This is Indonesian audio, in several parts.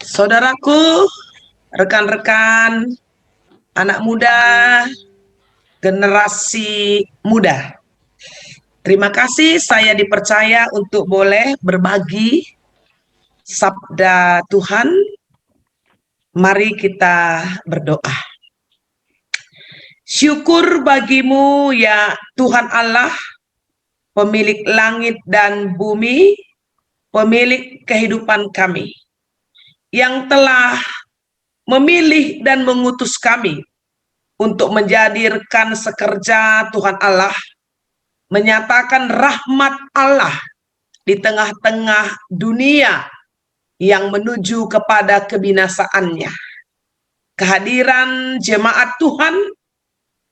Saudaraku, rekan-rekan, anak muda, generasi muda. Terima kasih saya dipercaya untuk boleh berbagi sabda Tuhan. Mari kita berdoa. Syukur bagimu ya Tuhan Allah, pemilik langit dan bumi, pemilik kehidupan kami, yang telah memilih dan mengutus kami untuk menjadi rekan sekerja Tuhan Allah, menyatakan rahmat Allah di tengah-tengah dunia yang menuju kepada kebinasaannya. Kehadiran jemaat Tuhan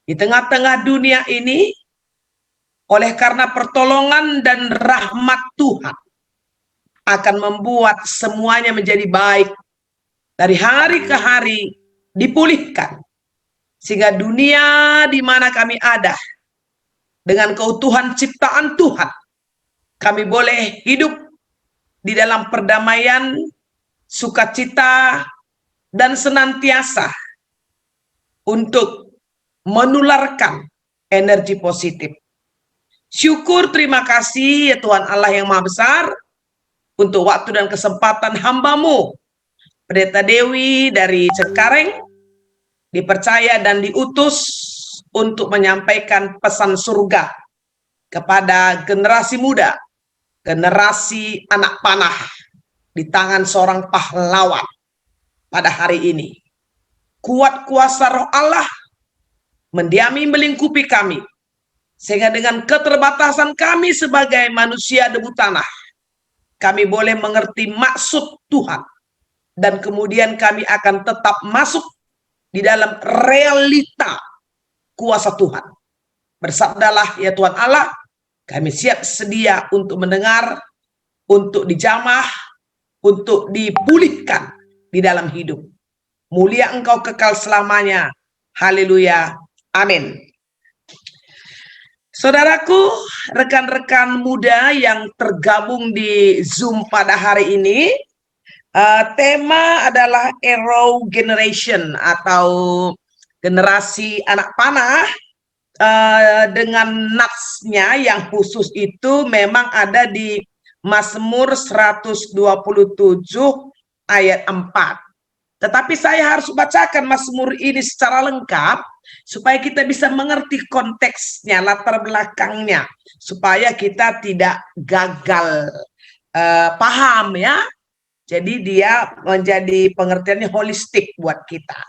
di tengah-tengah dunia ini, oleh karena pertolongan dan rahmat Tuhan, akan membuat semuanya menjadi baik, dari hari ke hari dipulihkan, sehingga dunia di mana kami ada, dengan keutuhan ciptaan Tuhan, kami boleh hidup di dalam perdamaian, sukacita, dan senantiasa untuk menularkan energi positif. Syukur, terima kasih ya Tuhan Allah yang Maha Besar, untuk waktu dan kesempatan hamba-Mu, Pendeta Dewi dari Cengkareng, dipercaya dan diutus untuk menyampaikan pesan surga kepada generasi muda, generasi anak panah di tangan seorang pahlawan pada hari ini. Kuat kuasa roh Allah mendiami melingkupi kami, sehingga dengan keterbatasan kami sebagai manusia debu tanah, kami boleh mengerti maksud Tuhan, dan kemudian kami akan tetap masuk di dalam realita kuasa Tuhan. Bersabdalah ya Tuhan Allah, kami siap sedia untuk mendengar, untuk dijamah, untuk dipulihkan di dalam hidup. Mulia Engkau kekal selamanya. Haleluya. Amin. Saudaraku, rekan-rekan muda yang tergabung di Zoom pada hari ini, tema adalah Arrow Generation atau generasi anak panah, dengan natsnya yang khusus itu memang ada di Mazmur 127 ayat 4. Tetapi saya harus bacakan Mazmur ini secara lengkap supaya kita bisa mengerti konteksnya, latar belakangnya, supaya kita tidak gagal paham ya. Jadi dia menjadi pengertiannya holistik buat kita.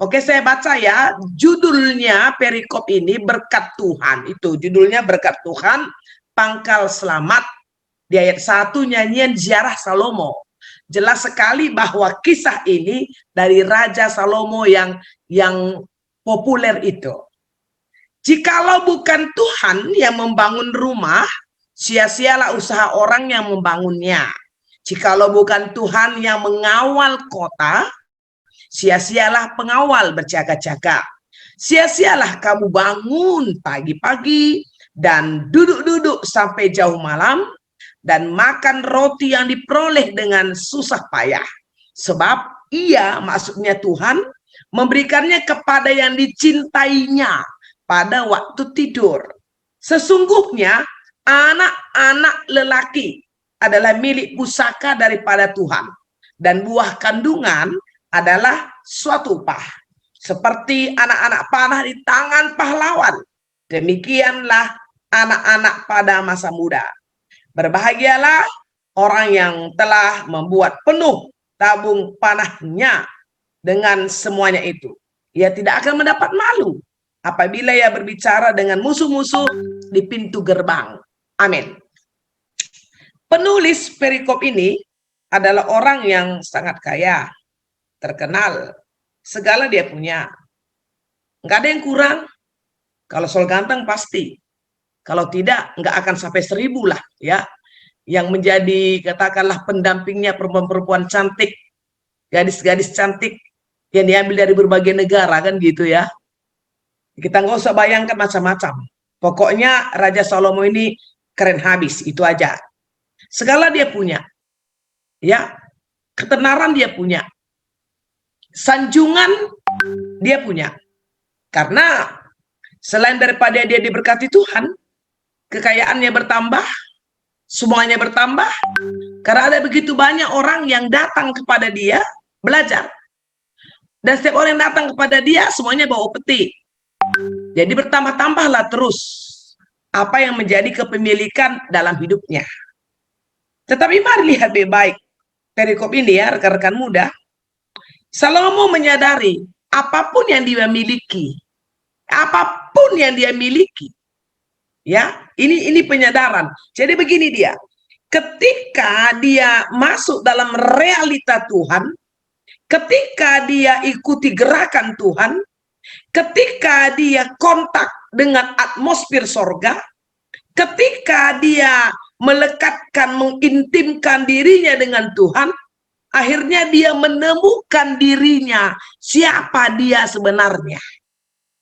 Oke, saya baca ya. Judulnya perikop ini berkat Tuhan. Itu judulnya berkat Tuhan, pangkal selamat. Di ayat 1 nyanyian ziarah Salomo. Jelas sekali bahwa kisah ini dari Raja Salomo yang populer itu. Jikalau bukan Tuhan yang membangun rumah, sia-sialah usaha orang yang membangunnya. Jikalau bukan Tuhan yang mengawal kota, sia-sialah pengawal berjaga-jaga. Sia-sialah kamu bangun pagi-pagi dan duduk-duduk sampai jauh malam, dan makan roti yang diperoleh dengan susah payah. Sebab ia, maksudnya Tuhan, memberikannya kepada yang dicintainya pada waktu tidur. Sesungguhnya anak-anak lelaki adalah milik pusaka daripada Tuhan, dan buah kandungan adalah suatu upah. Seperti anak-anak panah di tangan pahlawan, demikianlah anak-anak pada masa muda. Berbahagialah orang yang telah membuat penuh tabung panahnya dengan semuanya itu. Ia tidak akan mendapat malu apabila ia berbicara dengan musuh-musuh di pintu gerbang. Amin. Penulis perikop ini adalah orang yang sangat kaya, terkenal, segala dia punya. Nggak ada yang kurang. Kalau soal ganteng pasti. Kalau tidak, nggak akan sampai 1000 lah ya. Yang menjadi katakanlah pendampingnya perempuan-perempuan cantik, gadis-gadis cantik yang diambil dari berbagai negara kan gitu ya. Kita nggak usah bayangkan macam-macam. Pokoknya Raja Salomo ini keren habis, itu aja. Segala dia punya. Ya. ketenaran dia punya, sanjungan dia punya. Karena selain daripada dia diberkati Tuhan, kekayaannya bertambah, semuanya bertambah, karena ada begitu banyak orang yang datang kepada dia belajar. Dan setiap orang yang datang kepada dia semuanya bawa peti. Jadi bertambah-tambahlah terus apa yang menjadi kepemilikan dalam hidupnya. Tetapi mari lihat baik-baik perikop ini ya rekan-rekan muda. Salomo menyadari apapun yang dia miliki, ya, ini penyadaran. Jadi begini dia, ketika dia masuk dalam realita Tuhan, ketika dia ikuti gerakan Tuhan, ketika dia kontak dengan atmosfer sorga, ketika dia melekatkan, mengintimkan dirinya dengan Tuhan, akhirnya dia menemukan dirinya, siapa dia sebenarnya.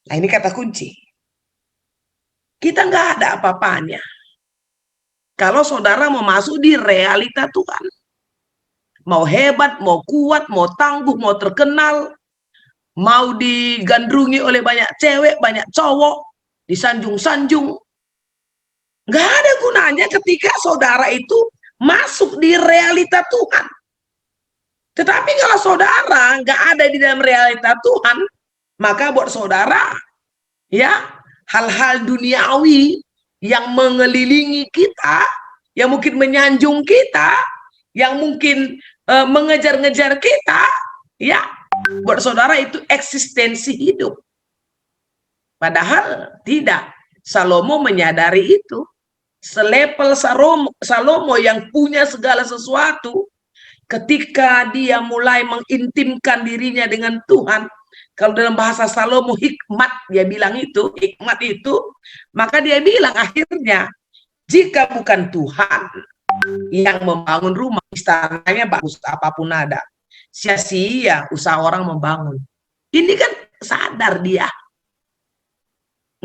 Nah ini kata kunci. Kita nggak ada apa-apanya kalau saudara mau masuk di realita Tuhan. Mau hebat, mau kuat, mau tangguh, mau terkenal, mau digandrungi oleh banyak cewek, banyak cowok, disanjung-sanjung, nggak ada gunanya ketika saudara itu masuk di realita Tuhan. Tetapi kalau saudara nggak ada di dalam realita Tuhan, maka buat saudara, ya, hal-hal duniawi yang mengelilingi kita, yang mungkin menyanjung kita, yang mungkin mengejar-ngejar kita, ya, buat saudara itu eksistensi hidup. Padahal tidak. Salomo menyadari itu. Selepel Salomo yang punya segala sesuatu, ketika dia mulai mengintimkan dirinya dengan Tuhan, kalau dalam bahasa Salomo hikmat, dia bilang itu, hikmat itu, maka dia bilang akhirnya, jika bukan Tuhan yang membangun rumah, istananya bagus apapun ada, sia-sia usaha orang membangun. Ini kan sadar dia,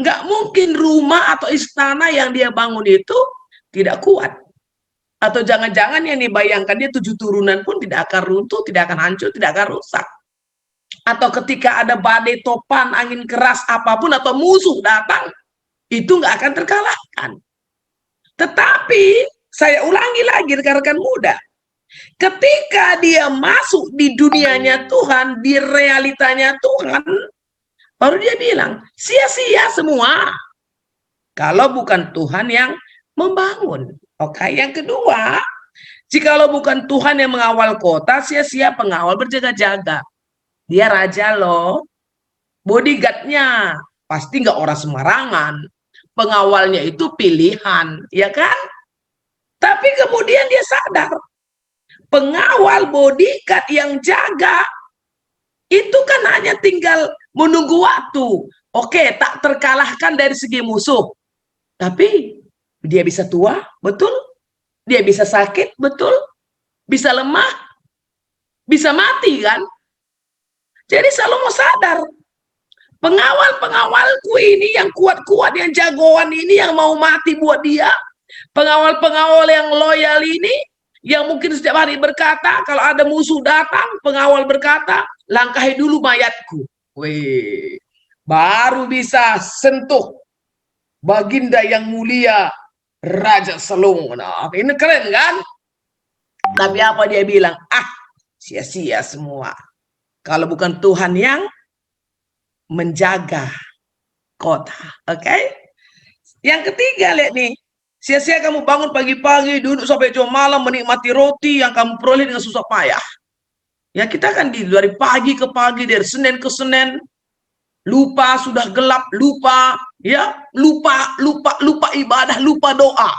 nggak mungkin rumah atau istana yang dia bangun itu tidak kuat. Atau jangan-jangan yang dibayangkan dia 7 turunan pun tidak akan runtuh, tidak akan hancur, tidak akan rusak. Atau ketika ada badai topan, angin keras apapun, atau musuh datang, itu nggak akan terkalahkan. Tetapi, saya ulangi lagi rekan-rekan muda, ketika dia masuk di dunianya Tuhan, di realitanya Tuhan, baru dia bilang, sia-sia semua kalau bukan Tuhan yang membangun. Oke, yang kedua, jikalau bukan Tuhan yang mengawal kota, sia-sia pengawal berjaga-jaga. Dia raja loh, bodyguardnya pasti nggak orang sembarangan, pengawalnya itu pilihan, ya kan? Tapi kemudian dia sadar, pengawal bodyguard yang jaga itu kan hanya tinggal menunggu waktu. Oke, tak terkalahkan dari segi musuh. Tapi dia bisa tua, betul. Dia bisa sakit, betul. Bisa lemah, bisa mati kan. Jadi Salomo sadar, pengawal-pengawalku ini yang kuat-kuat, yang jagoan ini, yang mau mati buat dia, pengawal-pengawal yang loyal ini, yang mungkin setiap hari berkata, kalau ada musuh datang, pengawal berkata, langkahi dulu mayatku. Wih, baru bisa sentuh baginda yang mulia Raja Salomo. Nah, ini keren kan? Tapi apa dia bilang? Ah, sia-sia semua kalau bukan Tuhan yang menjaga kota. Oke? Yang ketiga, lihat nih, sia-sia kamu bangun pagi-pagi, duduk sampai jam malam menikmati roti yang kamu peroleh dengan susah payah. Ya, kita kan dari pagi ke pagi, dari Senin ke Senin, lupa sudah gelap, lupa, ya, lupa ibadah, lupa doa.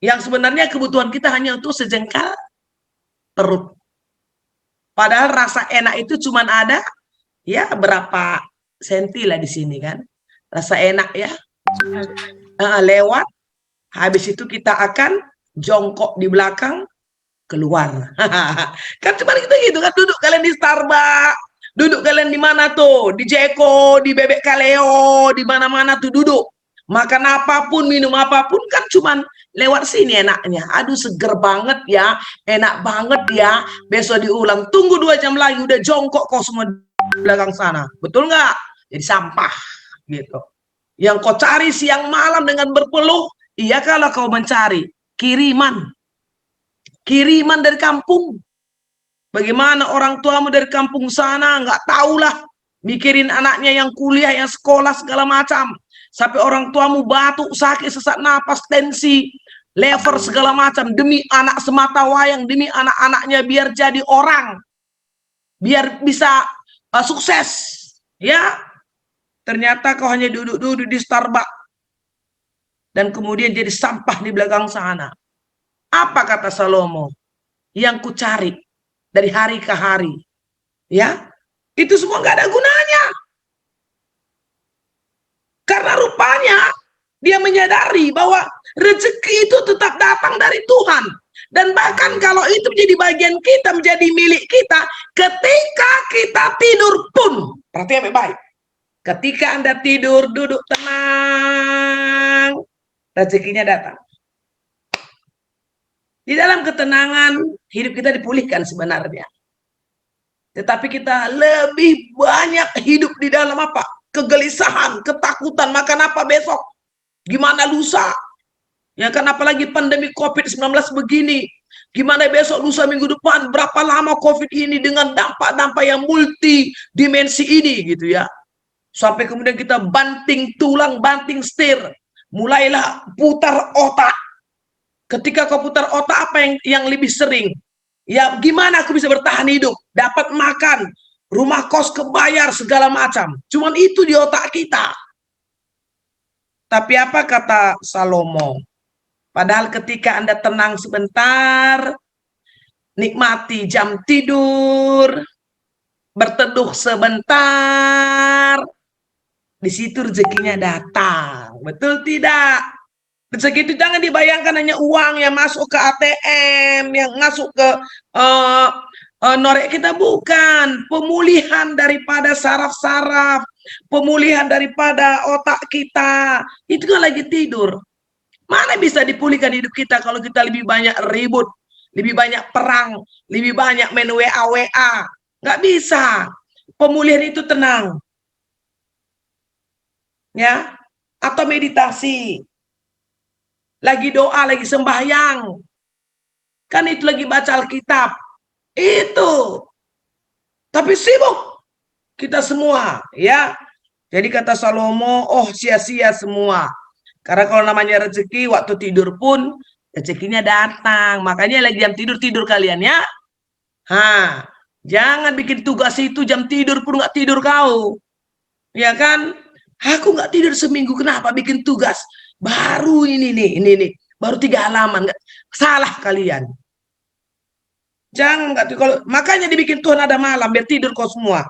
Yang sebenarnya kebutuhan kita hanya untuk sejengkal perut. Padahal rasa enak itu cuma ada, ya, berapa senti lah di sini kan. Rasa enak ya, lewat, habis itu kita akan jongkok di belakang, keluar. Kan cuma kita gitu kan, duduk kalian di Starbucks, duduk kalian di mana tuh, di Jeko, di Bebek Kaleo, di mana-mana tuh duduk. Makan apapun, minum apapun kan cuman lewat sini enaknya. Aduh seger banget ya, enak banget ya. Besok diulang, tunggu 2 jam lagi udah jongkok kau semua di belakang sana. Betul nggak? Jadi sampah gitu. Yang kau cari siang malam dengan berpeluh, iya kalau kau mencari kiriman. Kiriman dari kampung. Bagaimana orang tuamu dari kampung sana, nggak tahulah. Mikirin anaknya yang kuliah, yang sekolah, segala macam. Sampai orang tuamu batuk, sakit, sesak napas, tensi, lever, segala macam. Demi anak semata wayang, demi anak-anaknya biar jadi orang. Biar bisa sukses. Ya, ternyata kau hanya duduk-duduk di Starbucks. Dan kemudian jadi sampah di belakang sana. Apa kata Salomo? Yang ku cari dari hari ke hari, ya itu semua nggak ada gunanya, karena rupanya dia menyadari bahwa rezeki itu tetap datang dari Tuhan, dan bahkan kalau itu menjadi bagian kita, menjadi milik kita, ketika kita tidur pun, perhatikan baik-baik, ketika Anda tidur, duduk tenang, rezekinya datang. Di dalam ketenangan, hidup kita dipulihkan sebenarnya. Tetapi kita lebih banyak hidup di dalam apa? Kegelisahan, ketakutan, makan apa besok? Gimana lusa? Ya kan, apalagi pandemi COVID-19 begini. Gimana besok, lusa, minggu depan? Berapa lama COVID ini dengan dampak-dampak yang multidimensi ini gitu ya. Sampai kemudian kita banting tulang, banting setir. Mulailah putar otak. Ketika kau putar otak, apa yang lebih sering? Ya gimana aku bisa bertahan hidup, dapat makan, rumah kos kebayar, segala macam. Cuman itu di otak kita. Tapi apa kata Salomo? Padahal ketika Anda tenang sebentar, nikmati jam tidur, berteduh sebentar, di situ rezekinya datang. Betul tidak? Rezeki itu jangan dibayangkan hanya uang yang masuk ke ATM, yang masuk ke norek kita, bukan. Pemulihan daripada saraf-saraf, pemulihan daripada otak kita, itu kan lagi tidur. Mana bisa dipulihkan hidup kita kalau kita lebih banyak ribut, lebih banyak perang, lebih banyak main WA. Nggak bisa. Pemulihan itu tenang. Ya, atau meditasi. Lagi doa, lagi sembahyang, kan itu lagi baca Alkitab, itu. Tapi sibuk kita semua, ya. Jadi kata Salomo, oh sia-sia semua. Karena kalau namanya rezeki, waktu tidur pun rezekinya datang. Makanya lagi jam tidur kalian ya. Jangan bikin tugas itu jam tidur pun nggak tidur kau, ya kan? Aku nggak tidur seminggu, kenapa bikin tugas? Baru ini nih, baru 3 halaman, salah kalian. Jangan, kalau makanya dibikin Tuhan ada malam biar tidur kau semua.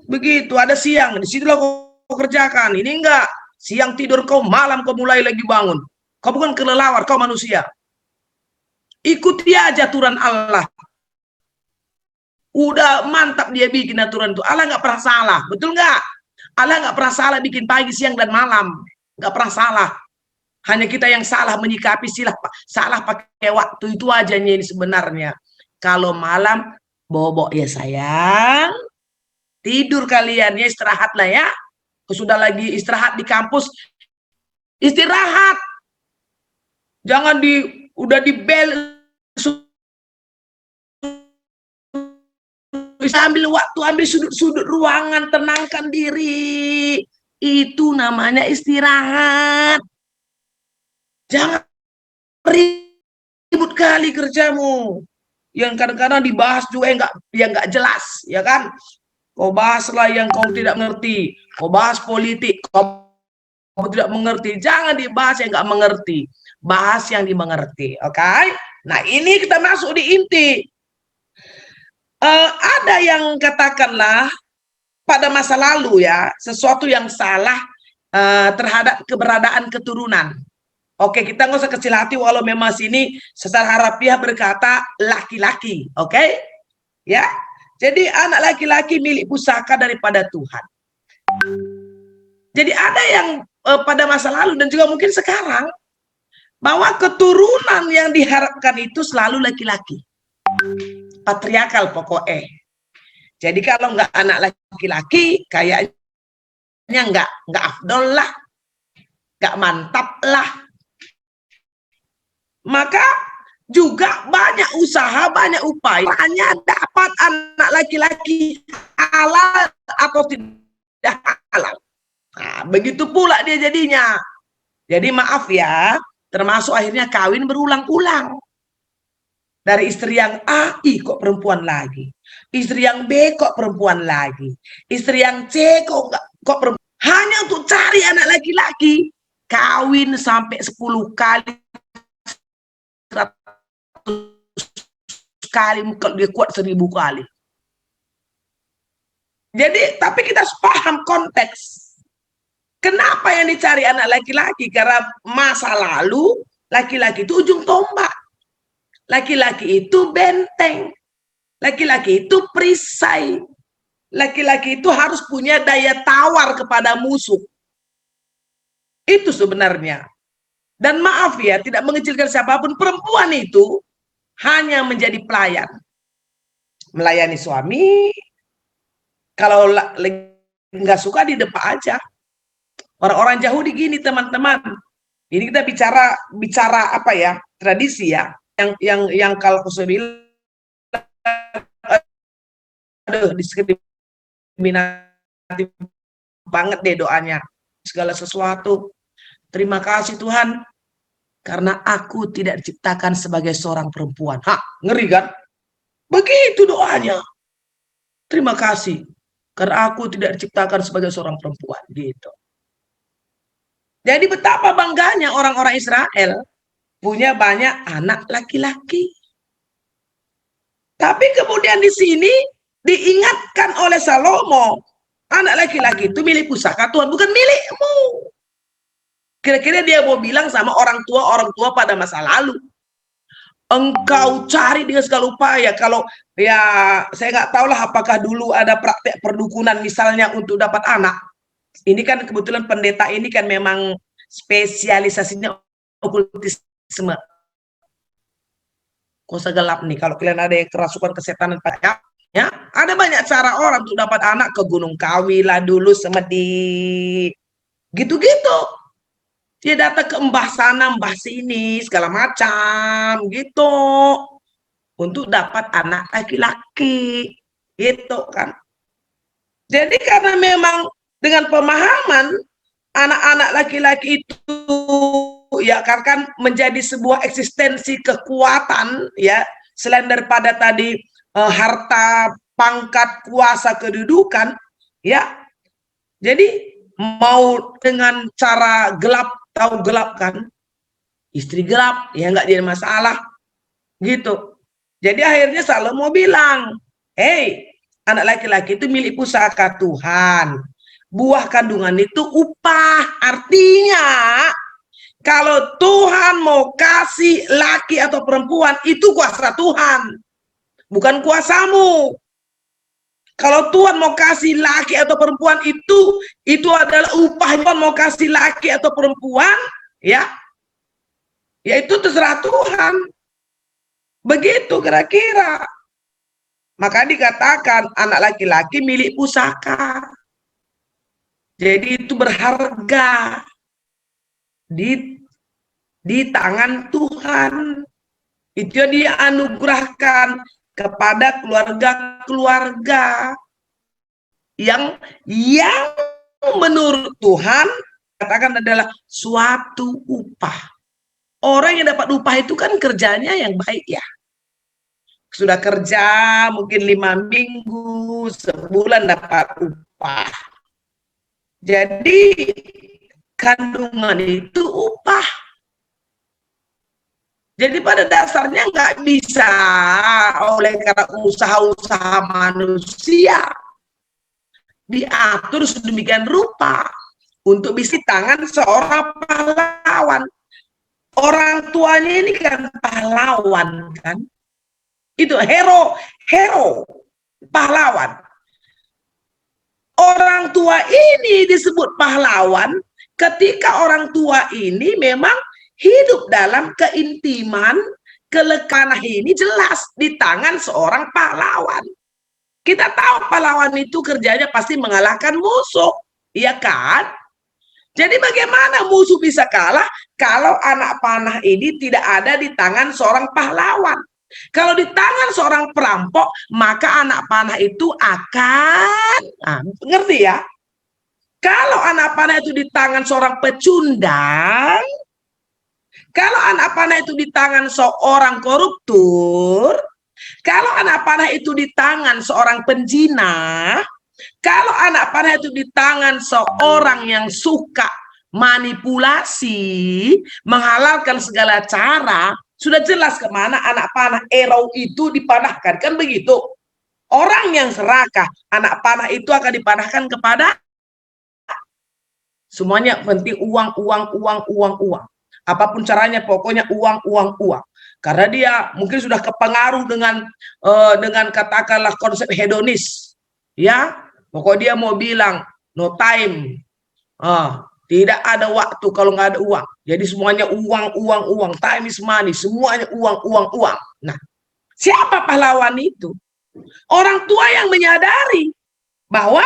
Begitu, ada siang, di situlah kau kerjakan. Ini enggak, siang tidur kau, malam kau mulai lagi bangun. Kau bukan kelelawar, kau manusia. Ikuti aja aturan Allah. Udah mantap dia bikin aturan itu. Allah nggak pernah salah, betul nggak? Allah nggak pernah salah bikin pagi, siang, dan malam. Nggak pernah salah. Hanya kita yang salah menyikapi, salah pakai waktu, itu aja ini sebenarnya. Kalau malam, bobok ya sayang. Tidur kalian ya, istirahatlah ya. Sudah lagi istirahat di kampus, istirahat. Jangan udah di bel, bisa ambil waktu, ambil sudut-sudut ruangan, tenangkan diri. Itu namanya istirahat. Jangan ribut kali kerjamu. Yang kadang-kadang dibahas juga yang nggak jelas, ya kan? Kau bahaslah yang kau tidak mengerti. Kau bahas politik, kau tidak mengerti. Jangan dibahas yang nggak mengerti. Bahas yang dimengerti, oke? Okay? Nah ini kita masuk di inti. Ada yang katakanlah pada masa lalu ya, sesuatu yang salah terhadap keberadaan keturunan. Oke, kita nggak usah kecil hati walau memang sini secara harafiah berkata laki-laki, oke? Ya, jadi anak laki-laki milik pusaka daripada Tuhan. Jadi ada yang pada masa lalu dan juga mungkin sekarang bahwa keturunan yang diharapkan itu selalu laki-laki. Patriarkal pokoknya. Jadi kalau nggak anak laki-laki, kayaknya nggak afdol lah, nggak mantap lah. Maka juga banyak usaha, banyak upaya hanya dapat anak laki-laki halal atau tidak halal. Nah, begitu pula dia jadinya. Jadi maaf ya, termasuk akhirnya kawin berulang-ulang. Dari istri yang A, kok perempuan lagi. Istri yang B, kok perempuan lagi. Istri yang C, kok perempuan. Hanya untuk cari anak laki-laki. Kawin sampai 10 kali, 100 kali, kalau dia kuat 1000 kali. Jadi, tapi kita harus paham konteks. Kenapa yang dicari anak laki-laki? Karena masa lalu, laki-laki itu ujung tombak. Laki-laki itu benteng, laki-laki itu perisai, laki-laki itu harus punya daya tawar kepada musuh. Itu sebenarnya. Dan maaf ya, tidak mengecilkan siapapun, perempuan itu hanya menjadi pelayan. Melayani suami, kalau nggak suka di depan aja. Orang-orang Yahudi gini teman-teman. Ini kita bicara apa ya, tradisi ya. Yang kalau saya bilang, aduh, diskriminatif banget deh doanya. Segala sesuatu. Terima kasih Tuhan, karena aku tidak diciptakan sebagai seorang perempuan. Hah, ngeri kan? Begitu doanya. Terima kasih, karena aku tidak diciptakan sebagai seorang perempuan. Gitu. Jadi betapa bangganya orang-orang Israel punya banyak anak laki-laki. Tapi kemudian di sini diingatkan oleh Salomo, anak laki-laki itu milik pusaka Tuhan, bukan milikmu. Kira-kira dia mau bilang sama orang tua pada masa lalu, engkau cari dengan segala upaya. Kalau ya saya nggak tahu lah apakah dulu ada praktek perdukunan misalnya untuk dapat anak. Ini kan kebetulan pendeta ini kan memang spesialisasinya okultisme. Kuasa gelap nih, kalau kalian ada yang kerasukan kesetanan ya, ada banyak cara orang untuk dapat anak, ke Gunung Kawi lah dulu, semedi gitu-gitu. Dia datang ke mbah sana, mbah sini, segala macam gitu untuk dapat anak laki-laki gitu kan. Jadi karena memang dengan pemahaman anak-anak laki-laki itu ya kan menjadi sebuah eksistensi kekuatan ya, selain daripada tadi harta, pangkat, kuasa, kedudukan ya. Jadi mau dengan cara gelap, tahu gelap kan, istri gelap ya nggak jadi masalah gitu. Jadi akhirnya Salomo bilang, hey, anak laki-laki itu milik pusaka Tuhan, buah kandungan itu upah. Artinya kalau Tuhan mau kasih laki atau perempuan, itu kuasa Tuhan, bukan kuasamu. Kalau Tuhan mau kasih laki atau perempuan, itu adalah upah. Tuhan mau kasih laki atau perempuan, ya itu terserah Tuhan. Begitu kira-kira. Maka dikatakan anak laki-laki milik pusaka. Jadi itu berharga di tangan Tuhan. Itu dia anugerahkan kepada keluarga-keluarga yang menurut Tuhan katakan adalah suatu upah. Orang yang dapat upah itu kan kerjanya yang baik ya. Sudah kerja mungkin 5 minggu, sebulan dapat upah. Jadi kandungan itu upah. Jadi pada dasarnya nggak bisa oleh karena usaha-usaha manusia diatur sedemikian rupa untuk bisa tangan seorang pahlawan. Orang tuanya ini kan pahlawan kan, itu hero pahlawan. Orang tua ini disebut pahlawan ketika orang tua ini memang hidup dalam keintiman, kelekahan ini jelas di tangan seorang pahlawan. Kita tahu pahlawan itu kerjanya pasti mengalahkan musuh, iya kan? Jadi bagaimana musuh bisa kalah kalau anak panah ini tidak ada di tangan seorang pahlawan? Kalau di tangan seorang perampok, maka anak panah itu akan, ngerti ya? Kalau anak panah itu di tangan seorang pecundang, kalau anak panah itu di tangan seorang koruptor, kalau anak panah itu di tangan seorang penjina, kalau anak panah itu di tangan seorang yang suka manipulasi, menghalalkan segala cara, sudah jelas kemana anak panah arrow itu dipanahkan, kan begitu. Orang yang serakah, anak panah itu akan dipanahkan kepada semuanya penting uang, uang, uang, uang, uang. Apapun caranya, pokoknya uang, uang, uang. Karena dia mungkin sudah kepengaruh dengan katakanlah konsep hedonis, ya. Pokoknya dia mau bilang no time, tidak ada waktu kalau nggak ada uang. Jadi semuanya uang, uang, uang. Time is money, semuanya uang, uang, uang. Nah, siapa pahlawan itu? Orang tua yang menyadari bahwa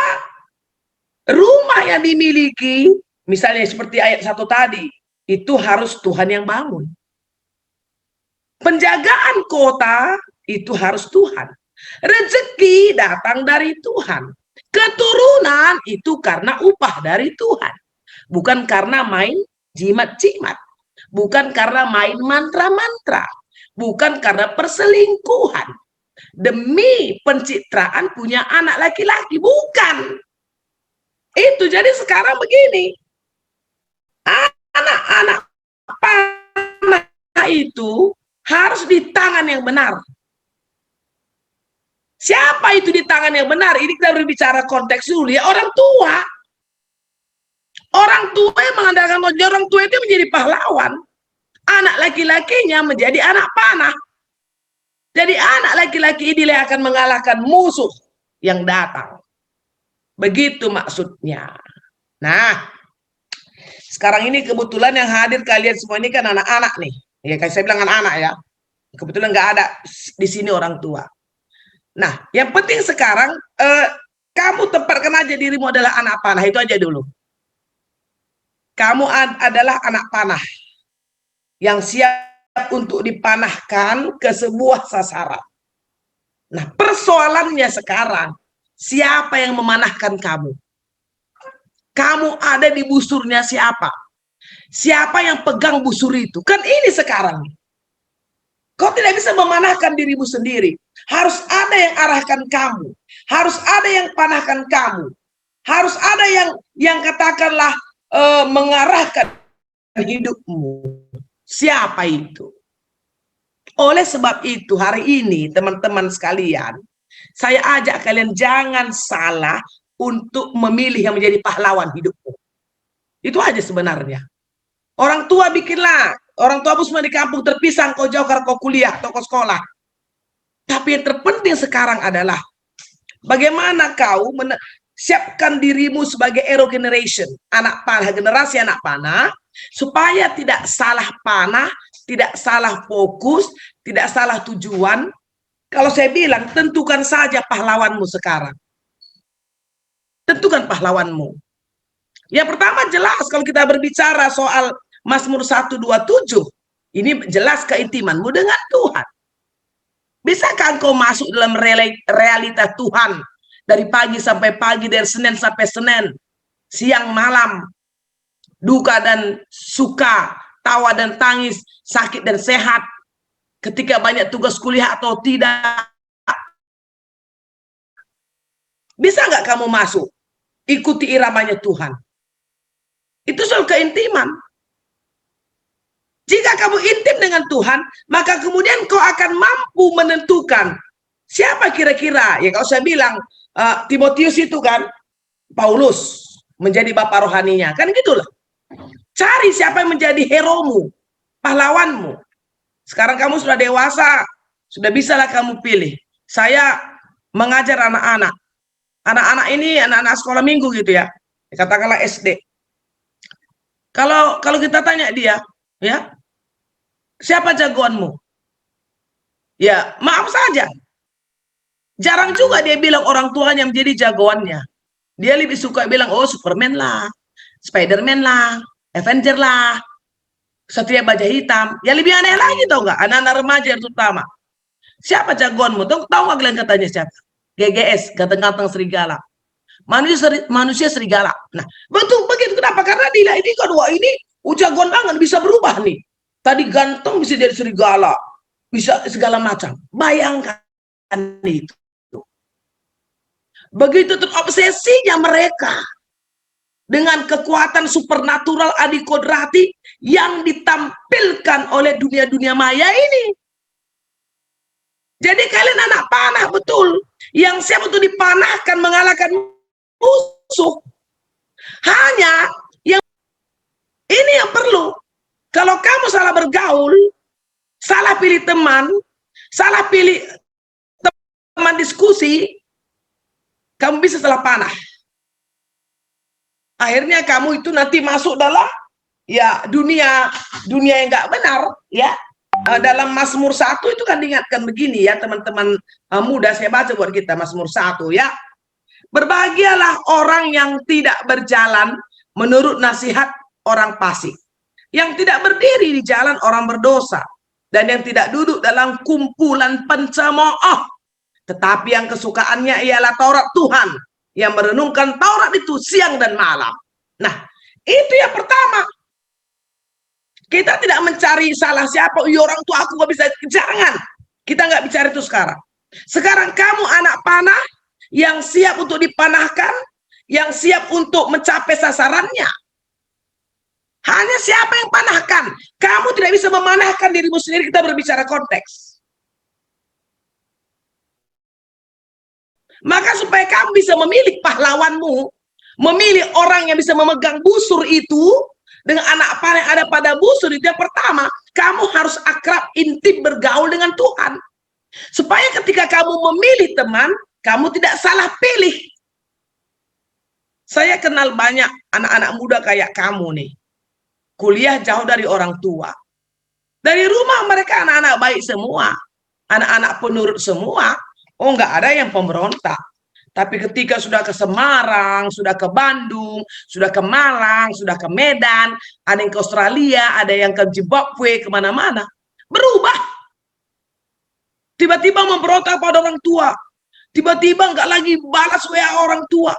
rumah yang dimiliki, misalnya seperti ayat 1 tadi, itu harus Tuhan yang bangun. Penjagaan kota itu harus Tuhan. Rezeki datang dari Tuhan. Keturunan itu karena upah dari Tuhan. Bukan karena main jimat-jimat. Bukan karena main mantra-mantra. Bukan karena perselingkuhan. Demi pencitraan punya anak laki-laki. Bukan. Itu jadi sekarang begini, anak-anak panah itu harus di tangan yang benar. Siapa itu di tangan yang benar? Ini kita berbicara konteks dulu ya, orang tua. Orang tua yang mengandalkan orang tua itu menjadi pahlawan. Anak laki-lakinya menjadi anak panah. Jadi anak laki-laki ini akan mengalahkan musuh yang datang. Begitu maksudnya. Nah, sekarang ini kebetulan yang hadir kalian semua ini kan anak-anak nih. Ya, kayak saya bilang anak-anak ya. Kebetulan nggak ada di sini orang tua. Nah, yang penting sekarang kamu tempatkan aja dirimu adalah anak panah, itu aja dulu. Kamu adalah anak panah yang siap untuk dipanahkan ke sebuah sasaran. Nah, persoalannya sekarang, siapa yang memanahkan kamu? Kamu ada di busurnya siapa? Siapa yang pegang busur itu? Kan ini sekarang. Kau tidak bisa memanahkan dirimu sendiri. Harus ada yang arahkan kamu. Harus ada yang panahkan kamu. Harus ada yang katakanlah mengarahkan hidupmu. Siapa itu? Oleh sebab itu hari ini teman-teman sekalian, saya ajak kalian jangan salah untuk memilih yang menjadi pahlawan hidupmu. Itu aja sebenarnya. Orang tua bikinlah, orang tua semua di kampung terpisah, kau jauh karena kau kuliah atau kau sekolah. Tapi yang terpenting sekarang adalah bagaimana kau siapkan dirimu sebagai hero generation, anak panah, generasi anak panah, supaya tidak salah panah, tidak salah fokus, tidak salah tujuan. Kalau saya bilang, tentukan saja pahlawanmu sekarang. Tentukan pahlawanmu. Yang pertama jelas kalau kita berbicara soal Mazmur 127, ini jelas keintimanmu dengan Tuhan. Bisakah engkau masuk dalam realita Tuhan dari pagi sampai pagi, dari Senin sampai Senin, siang malam, duka dan suka, tawa dan tangis, sakit dan sehat, ketika banyak tugas kuliah atau tidak? Bisa nggak kamu masuk? Ikuti iramanya Tuhan. Itu soal keintiman. Jika kamu intim dengan Tuhan, maka kemudian kau akan mampu menentukan siapa kira-kira. Ya kalau saya bilang Timotius itu kan Paulus menjadi bapak rohaninya, kan gitulah. Cari siapa yang menjadi heromu, pahlawanmu. Sekarang kamu sudah dewasa, sudah bisalah kamu pilih. Saya mengajar anak-anak. Anak-anak ini anak-anak sekolah minggu gitu ya. Katakanlah SD. Kalau kita tanya dia, ya, Siapa jagoanmu? Ya, maaf saja. Jarang juga dia bilang orang tuanya menjadi jagoannya. Dia lebih suka bilang, oh Superman lah, Spiderman lah, Avenger lah, Satria Baja Hitam. Ya lebih aneh lagi tau nggak? Anak-anak remaja terutama. Siapa jagoanmu? Tahu nggak kalian katanya siapa? GGS, ganteng-ganteng serigala. Manusia serigala. Nah, betul begitu. Kenapa? Karena dia ini kedua ini jagoan banget, bisa berubah nih. Tadi ganteng bisa jadi serigala, bisa segala macam. Bayangkan itu. Begitu terobsesinya mereka dengan kekuatan supernatural adikodrati yang ditampilkan oleh dunia-dunia maya ini. Jadi kalian anak panah betul, yang siap untuk dipanahkan mengalahkan musuh. Hanya yang ini yang perlu. Kalau kamu salah bergaul, salah pilih teman, salah pilih teman diskusi, kamu bisa salah panah. Akhirnya kamu itu nanti masuk dalam ya dunia yang nggak benar ya. Dalam Mazmur 1 itu kan diingatkan begini ya teman-teman muda, saya baca buat kita Mazmur 1 ya. Berbahagialah orang yang tidak berjalan menurut nasihat orang fasik, yang tidak berdiri di jalan orang berdosa, dan yang tidak duduk dalam kumpulan pencemooh, tetapi yang kesukaannya ialah Taurat Tuhan, yang merenungkan Taurat itu siang dan malam. Nah, itu yang pertama. Kita tidak mencari salah siapa, orang tua aku gak bisa, jangan. Kita nggak bicara itu sekarang. Sekarang kamu anak panah yang siap untuk dipanahkan, yang siap untuk mencapai sasarannya. Hanya siapa yang panahkan. Kamu tidak bisa memanahkan dirimu sendiri, kita berbicara konteks. Maka supaya kamu bisa memilih pahlawanmu, memilih orang yang bisa memegang busur itu, dengan anak panah yang ada pada busur itu, yang pertama, kamu harus akrab, intim, bergaul dengan Tuhan. Supaya ketika kamu memilih teman, kamu tidak salah pilih. Saya kenal banyak anak-anak muda kayak kamu nih. Kuliah jauh dari orang tua. Dari rumah mereka anak-anak baik semua. Anak-anak penurut semua. Oh, nggak ada yang pemberontak. Tapi ketika sudah ke Semarang, sudah ke Bandung, sudah ke Malang, sudah ke Medan, ada yang ke Australia, ada yang ke Zimbabwe, kemana-mana, berubah. Tiba-tiba memberontak pada orang tua. Tiba-tiba nggak lagi balas WA orang tua.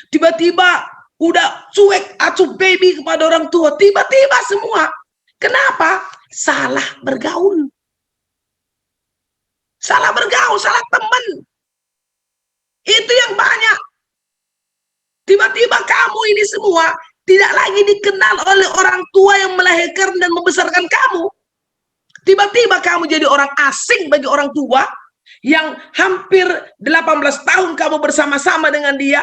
Tiba-tiba udah cuek, acuh baby kepada orang tua. Tiba-tiba semua. Kenapa? Salah bergaul. Salah bergaul, salah teman. Itu yang banyak. Tiba-tiba kamu ini semua tidak lagi dikenal oleh orang tua yang melahirkan dan membesarkan kamu. Tiba-tiba kamu jadi orang asing bagi orang tua yang hampir 18 tahun kamu bersama-sama dengan dia.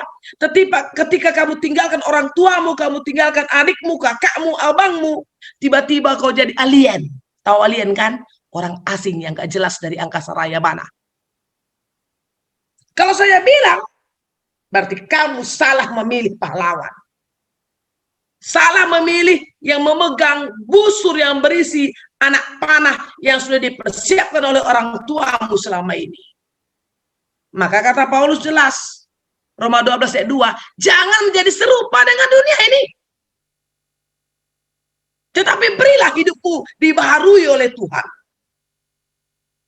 Ketika kamu tinggalkan orang tuamu, kamu tinggalkan adikmu, kakakmu, abangmu, tiba-tiba kau jadi alien. Tahu alien kan? Orang asing yang gak jelas dari angkasa raya mana. Kalau saya bilang, berarti kamu salah memilih pahlawan. Salah memilih yang memegang busur yang berisi anak panah yang sudah dipersiapkan oleh orang tuamu selama ini. Maka kata Paulus jelas, Roma 12 ayat 2, jangan menjadi serupa dengan dunia ini. Tetapi berilah hidupmu dibaharui oleh Tuhan.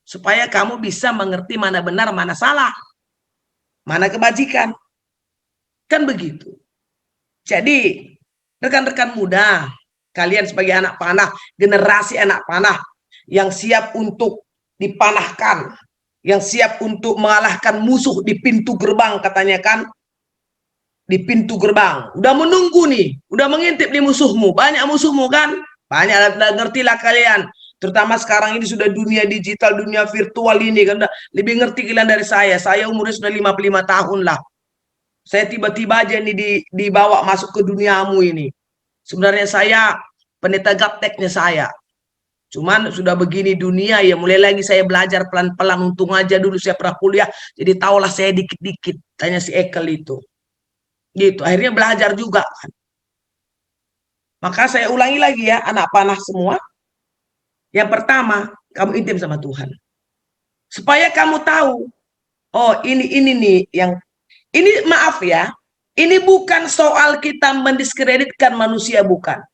Supaya kamu bisa mengerti mana benar, mana salah. Mana kebajikan. Kan begitu. Jadi, rekan-rekan muda, kalian sebagai anak panah, generasi anak panah, yang siap untuk dipanahkan, yang siap untuk mengalahkan musuh di pintu gerbang, katanya kan, di pintu gerbang, udah menunggu nih, udah mengintip di musuhmu, banyak musuhmu kan, banyak, ngertilah kalian, terutama sekarang ini sudah dunia digital, dunia virtual ini kan, lebih ngerti kalian dari saya umurnya sudah 55 tahun lah, saya tiba-tiba aja nih dibawa masuk ke duniamu ini, sebenarnya saya pendeta gapteknya saya, cuman sudah begini dunia ya, mulai lagi saya belajar pelan-pelan, untung aja dulu saya pernah kuliah, jadi tahulah saya dikit-dikit, tanya si Ekel itu. Gitu, akhirnya belajar juga kan. Maka saya ulangi lagi ya, anak panah semua, Yang pertama, kamu intim sama Tuhan. Supaya kamu tahu, oh ini nih yang, ini maaf ya, ini bukan soal kita mendiskreditkan manusia, bukan.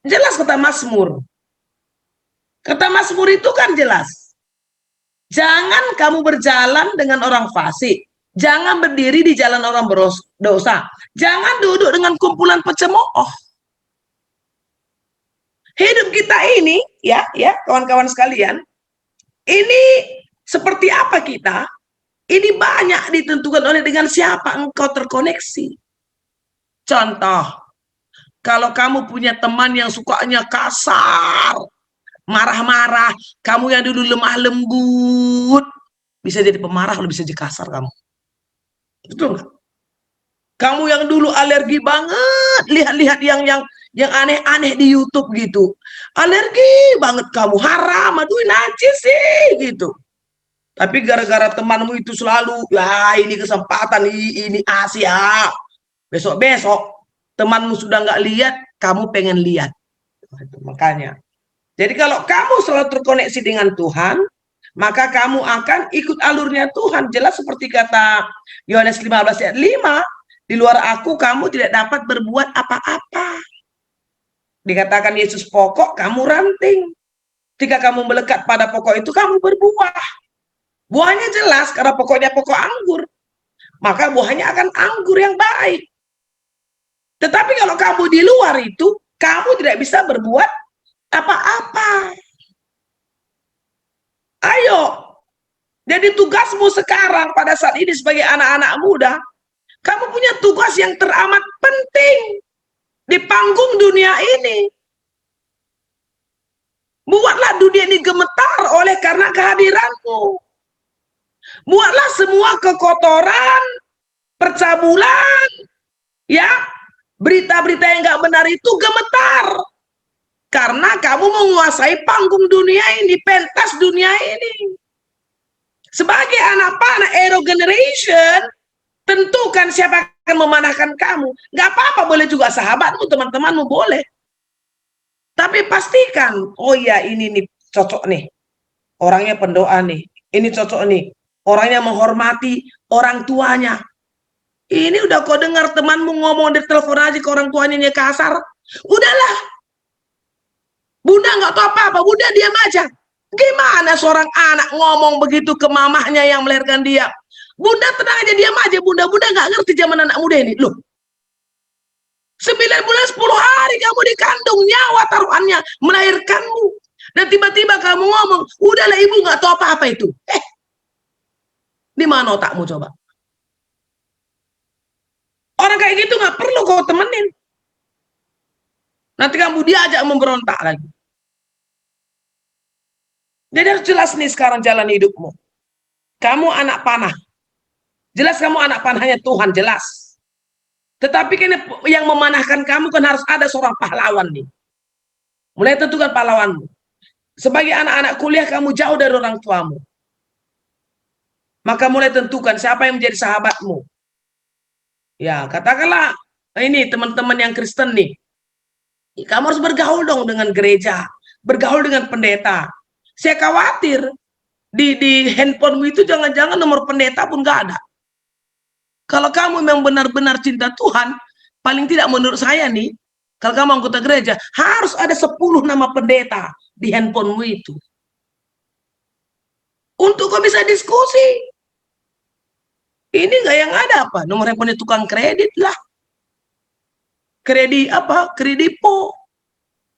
Jelas kata Mazmur. Kata Mazmur itu kan jelas. Jangan kamu berjalan dengan orang fasik. Jangan berdiri di jalan orang berdosa. Jangan duduk dengan kumpulan pencemooh. Hidup kita ini, ya kawan-kawan sekalian, ini seperti apa kita? Ini banyak ditentukan oleh dengan siapa engkau terkoneksi. Contoh, kalau kamu punya teman yang sukanya kasar, marah-marah, kamu yang dulu lemah lembut, bisa jadi pemarah, bisa jadi kasar kamu. Betul nggak? Kamu yang dulu alergi banget, lihat-lihat yang aneh-aneh di YouTube gitu. Alergi banget kamu, haram, aduh najis sih gitu. Tapi gara-gara temanmu itu selalu, ya ini kesempatan, ini Asia. Besok-besok temanmu sudah nggak lihat, kamu pengen lihat. Makanya. Jadi kalau kamu selalu terkoneksi dengan Tuhan, maka kamu akan ikut alurnya Tuhan. Jelas seperti kata Yohanes 15 ayat 5, di luar aku kamu tidak dapat berbuat apa-apa. Dikatakan Yesus pokok, kamu ranting. Ketika kamu melekat pada pokok itu, kamu berbuah. Buahnya jelas, karena pokoknya pokok anggur. Maka buahnya akan anggur yang baik. Tetapi kalau kamu di luar itu, kamu tidak bisa berbuat apa-apa. Ayo. Jadi tugasmu sekarang pada saat ini sebagai anak-anak muda, kamu punya tugas yang teramat penting di panggung dunia ini. Buatlah dunia ini gemetar oleh karena kehadiranmu. Buatlah semua kekotoran, percabulan, ya, berita-berita yang nggak benar itu gemetar. Karena kamu menguasai panggung dunia ini, pentas dunia ini. Sebagai anak panah Aero Generation, tentukan siapa akan memanahkan kamu. Nggak apa-apa, boleh juga sahabatmu, teman-temanmu, boleh. Tapi pastikan, oh ya ini nih cocok nih, orangnya pendoa nih, ini cocok nih, orangnya menghormati orang tuanya. Ini udah kau dengar temanmu ngomong di telepon aja ke orang tuanya kasar, udahlah, bunda nggak tahu apa-apa, bunda diam aja. Gimana seorang anak ngomong begitu ke mamahnya yang melahirkan dia? Bunda tenang aja, diam aja, bunda nggak ngerti zaman anak muda ini. Loh, 9 bulan 10 hari kamu dikandung, nyawa taruhannya melahirkanmu. Dan tiba-tiba kamu ngomong, udahlah ibu nggak tahu apa-apa itu. Di mana otakmu coba? Orang kayak gitu nggak perlu kau temenin. Nanti kamu diajak memberontak lagi. Jadi harus jelas nih sekarang jalan hidupmu. Kamu anak panah. Jelas kamu anak panahnya Tuhan, jelas. Tetapi kan yang memanahkan kamu kan harus ada seorang pahlawan nih. Mulai tentukan pahlawanmu. Sebagai anak-anak kuliah kamu jauh dari orang tuamu. Maka mulai tentukan siapa yang menjadi sahabatmu. Ya, katakanlah ini teman-teman yang Kristen nih. Kamu harus bergaul dong dengan gereja, bergaul dengan pendeta. Saya khawatir di handphonemu itu jangan-jangan nomor pendeta pun nggak ada. Kalau kamu memang benar-benar cinta Tuhan, paling tidak menurut saya nih, kalau kamu anggota gereja, harus ada 10 nama pendeta di handphonemu itu. Untuk kau bisa diskusi. Ini nggak yang ada apa? Nomor handphone tukang kredit lah. Kredit apa? Kredipo.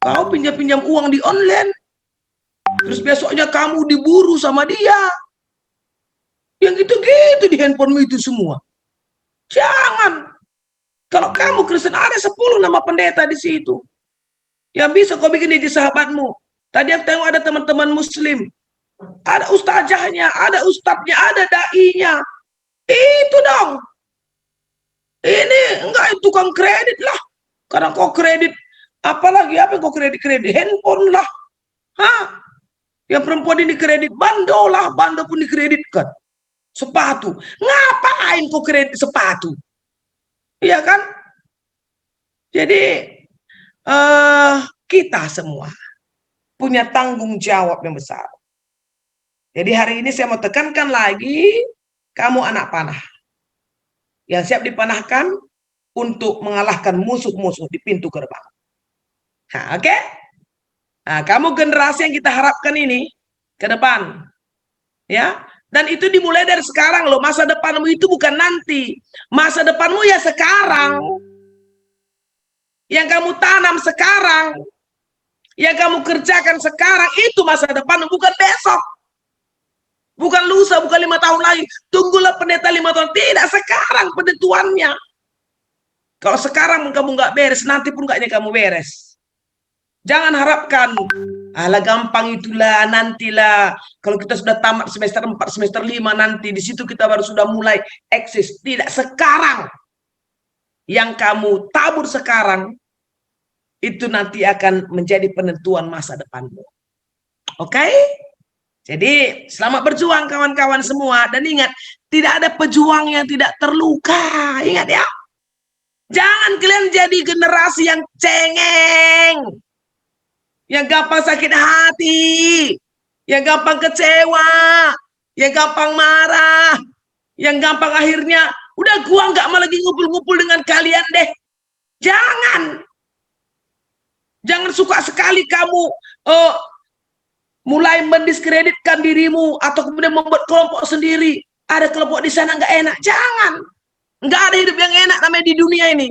Kau pinjam-pinjam uang di online. Terus besoknya kamu diburu sama dia. Yang gitu-gitu di handphonemu itu semua. Jangan. Kalau kamu Kristen, ada 10 nama pendeta di situ. Yang bisa kau bikin jadi sahabatmu. Tadi aku tengok ada teman-teman muslim. Ada ustazahnya, ada ustadznya, ada dai-nya. Itu dong. Ini enggak tukang kredit lah. Karena kau kredit, apalagi apa kau kredit handphone lah. Hah? Yang perempuan ini kredit bando lah, bando pun dikreditkan. Sepatu. Ngapain kau kredit sepatu? Iya kan? Jadi kita semua punya tanggung jawab yang besar. Jadi hari ini saya mau tekankan lagi, kamu anak panah yang siap dipanahkan untuk mengalahkan musuh-musuh di pintu gerbang. Nah, oke? Nah, kamu generasi yang kita harapkan ini ke depan, ya. Dan itu dimulai dari sekarang loh. Masa depanmu itu bukan nanti. Masa depanmu ya sekarang. Yang kamu tanam sekarang, yang kamu kerjakan sekarang, itu masa depanmu, bukan besok. Bukan lusa, bukan 5 tahun lagi. Tunggulah pendeta 5 tahun. Tidak, sekarang penentuannya. Kalau sekarang kamu nggak beres, nanti pun nggaknya kamu beres. Jangan harapkan, alah gampang itulah, nantilah. Kalau kita sudah tamat semester 4, semester 5 nanti, di situ kita baru sudah mulai eksis. Tidak, sekarang. Yang kamu tabur sekarang, itu nanti akan menjadi penentuan masa depanmu. Oke? Jadi, selamat berjuang kawan-kawan semua. Dan ingat, tidak ada pejuang yang tidak terluka. Ingat ya. Jangan kalian jadi generasi yang cengeng. Yang gampang sakit hati, yang gampang kecewa, yang gampang marah, yang gampang akhirnya, udah gua nggak mau lagi ngumpul-ngumpul dengan kalian deh. Jangan suka sekali kamu mulai mendiskreditkan dirimu atau kemudian membuat kelompok sendiri. Ada kelompok di sana nggak enak, jangan. Nggak ada hidup yang enak namanya di dunia ini.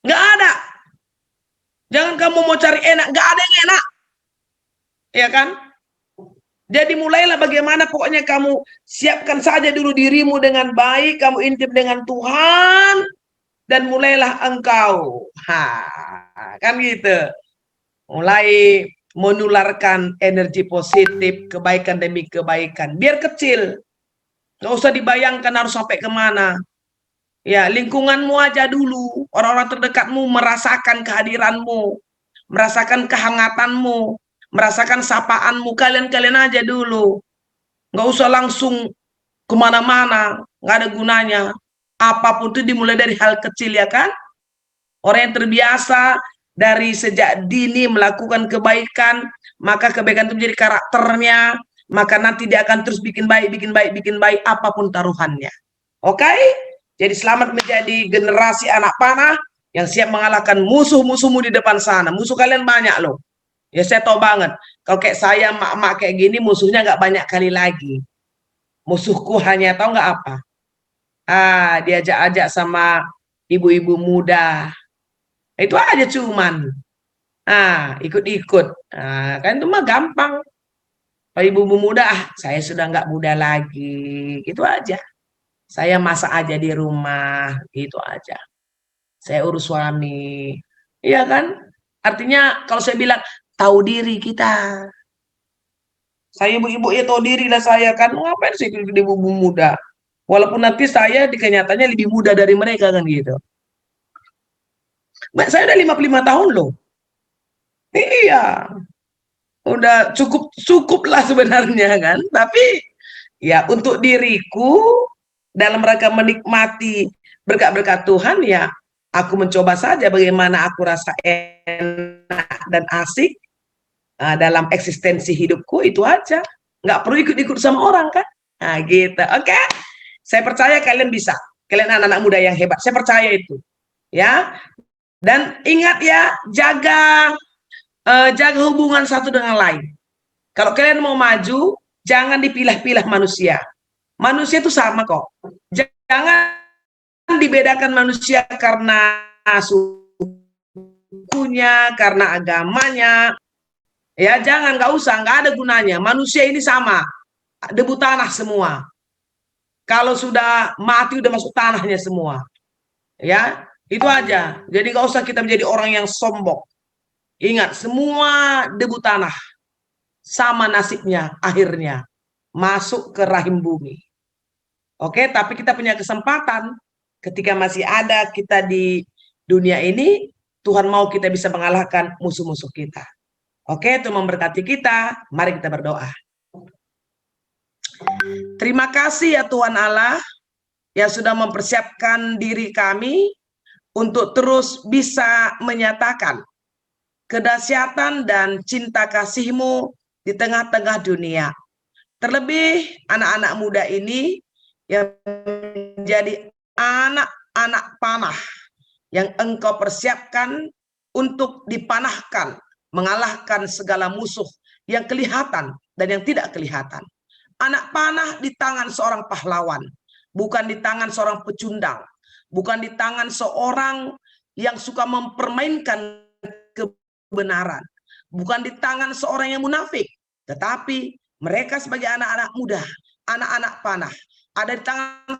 Nggak ada. Jangan kamu mau cari enak, nggak ada yang enak. Ya kan? Jadi mulailah bagaimana pokoknya kamu siapkan saja dulu dirimu dengan baik, kamu intim dengan Tuhan, dan mulailah engkau. Kan gitu. Mulai menularkan energi positif, kebaikan demi kebaikan. Biar kecil. Nggak usah dibayangkan harus sampai kemana. Ya, lingkunganmu aja dulu, orang-orang terdekatmu merasakan kehadiranmu, merasakan kehangatanmu, merasakan sapaanmu, kalian-kalian aja dulu. Nggak usah langsung kemana-mana, nggak ada gunanya. Apapun itu dimulai dari hal kecil, ya kan? Orang yang terbiasa dari sejak dini melakukan kebaikan, maka kebaikan itu menjadi karakternya, maka nanti dia akan terus bikin baik, bikin baik, apapun taruhannya. Oke? Jadi selamat menjadi generasi anak panah yang siap mengalahkan musuh-musuhmu di depan sana. Musuh kalian banyak loh. Ya saya tahu banget. Kalau kayak saya, mak-mak kayak gini, musuhnya nggak banyak kali lagi. Musuhku hanya tahu nggak apa? Diajak-ajak sama ibu-ibu muda. Itu aja cuman. Ikut-ikut. Kan itu mah gampang. Kalau ibu-ibu muda, saya sudah nggak muda lagi. Gitu aja. Saya masak aja di rumah, gitu aja. Saya urus suami. Iya kan? Artinya kalau saya bilang, tahu diri kita. Saya ibu-ibu ya tahu diri lah saya kan. Ngapain sih ibu muda? Walaupun nanti saya di kenyataannya lebih muda dari mereka kan gitu. Saya udah 55 tahun loh. Iya. Udah cukup lah sebenarnya kan. Tapi ya untuk diriku, dalam rangka menikmati berkat-berkat Tuhan, ya aku mencoba saja bagaimana aku rasa enak dan asik dalam eksistensi hidupku, itu aja. Nggak perlu ikut-ikut sama orang kan. Gitu. Oke. Saya percaya kalian bisa. Kalian anak-anak muda yang hebat. Saya percaya itu. Ya. Dan ingat ya, jaga hubungan satu dengan lain. Kalau kalian mau maju, jangan dipilah-pilah manusia. Manusia itu sama kok. Jangan dibedakan manusia karena sukunya, karena agamanya. Ya, jangan, nggak usah, nggak ada gunanya. Manusia ini sama, debu tanah semua. Kalau sudah mati, udah masuk tanahnya semua. Ya, itu aja. Jadi nggak usah kita menjadi orang yang sombong. Ingat, semua debu tanah sama nasibnya akhirnya masuk ke rahim bumi. Oke, tapi kita punya kesempatan ketika masih ada kita di dunia ini, Tuhan mau kita bisa mengalahkan musuh-musuh kita. Oke, itu memberkati kita. Mari kita berdoa. Terima kasih ya Tuhan Allah yang sudah mempersiapkan diri kami untuk terus bisa menyatakan kedahsyatan dan cinta kasih-Mu di tengah-tengah dunia. Terlebih anak-anak muda ini yang menjadi anak-anak panah yang Engkau persiapkan untuk dipanahkan, mengalahkan segala musuh yang kelihatan dan yang tidak kelihatan. Anak panah di tangan seorang pahlawan, bukan di tangan seorang pecundang, bukan di tangan seorang yang suka mempermainkan kebenaran, bukan di tangan seorang yang munafik, tetapi mereka sebagai anak-anak muda, anak-anak panah, ada di tangan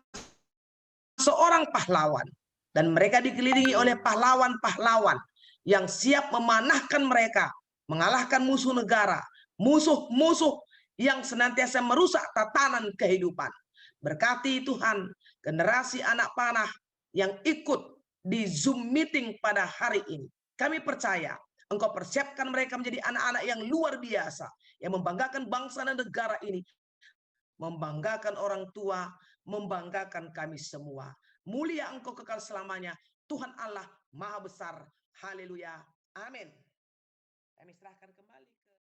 seorang pahlawan. Dan mereka dikelilingi oleh pahlawan-pahlawan yang siap memanahkan mereka, mengalahkan musuh negara, musuh-musuh yang senantiasa merusak tatanan kehidupan. Berkati Tuhan generasi anak panah yang ikut di Zoom meeting pada hari ini. Kami percaya Engkau persiapkan mereka menjadi anak-anak yang luar biasa, yang membanggakan bangsa dan negara ini, membanggakan orang tua, membanggakan kami semua. Mulia Engkau kekal selamanya, Tuhan Allah Maha Besar. Haleluya. Amin. Kami serahkan kembali.